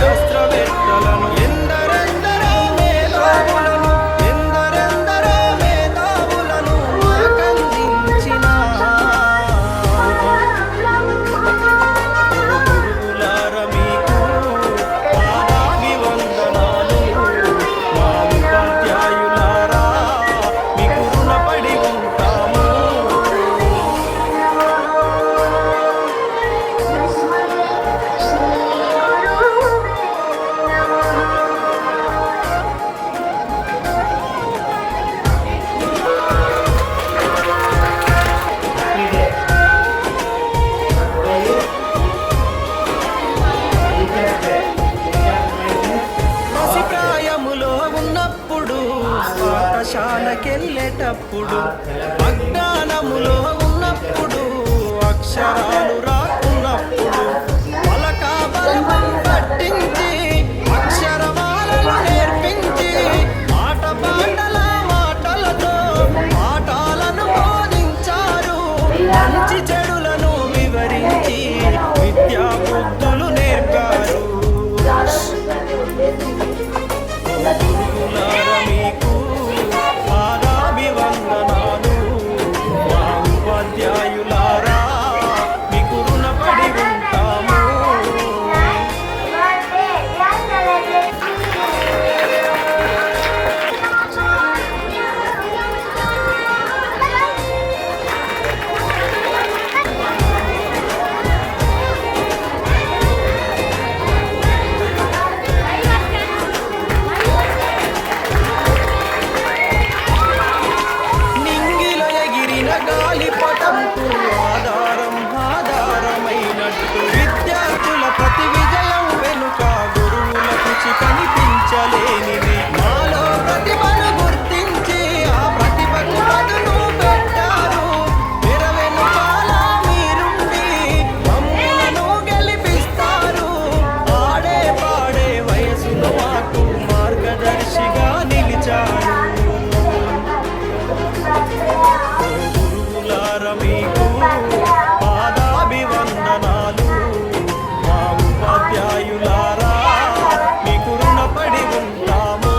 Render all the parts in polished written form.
శాస్త్రవేత్తలను ఎందరెందరో మేధావులను ఎందరెందరో మేధావులను మాకందించిన గురువులార మీకు పాదాభివందనాలు. మా ఉపాధ్యాయులారా మీకు రుణపడి ఉంటాము. పసిప్రాయములో ఉన్నప్పుడు పాఠశాలకెళ్ళేటప్పుడు అజ్ఞానములో ఉన్నప్పుడు అక్షరాలు రాకున్నప్పుడు పలకాబలం పట్టించి అక్షరమాలను నేర్పించి ఆటపాటల మాటలతో పాఠాలను బోధించారు. మంచి చెడులను వివరించి విద్యా బుద్ధులు నేర్పారు. గురువులార మీకు పాదాభివందనాలు. మా ఉపాధ్యాయులారా మీకు రుణపడి ఉంటాము. నింగిలో ఎగిరిన గాలిపటంకు ఆధారమైనట్టు విద్యార్థుల ప్రతి విజయం వెనుక గురువుల కృషి కనిపించలేనిది. మాలో ప్రతిభను గుర్తించి ఆ ప్రతిభకు పదును పెట్టారు. తెర వెనుకాల మీరుండి మమ్ములను గెలిపిస్తారు. ఆడే పాడే వయసులో మాకు మార్గదర్శిగా నిలిచారు. గురువులార మీకు పాదాభివందనాలు. మా ఉపాధ్యాయులారా మీకు రుణపడి ఉంటాము.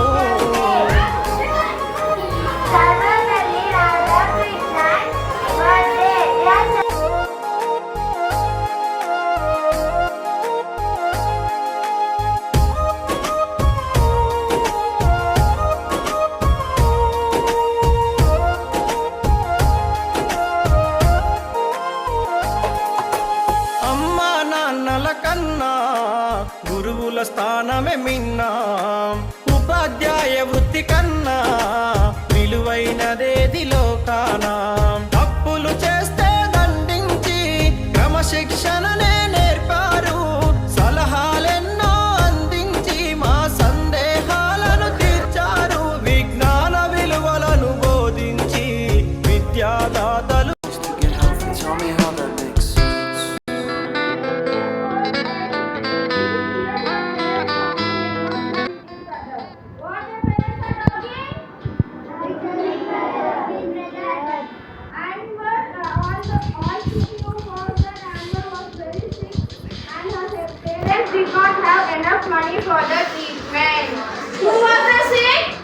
అమ్మా నాన్నల కన్నా గురువుల స్థానమే మిన్నా. ఉపాధ్యాయ వృత్తి కన్నా విలువైనదేది లోకాన. తప్పులు చేస్తే దండించి క్రమశిక్షణనే నేర్పారు. సలహాలెన్నో అందించి మా సందేహాలను తీర్చారు. విజ్ఞాన విలువలను బోధించి విద్యాదాతలు Tell me how that makes sense. What the parents are talking? Anwar, all people was that Anwar was very sick and her parents did not have enough money for the treatment. Who was the sick?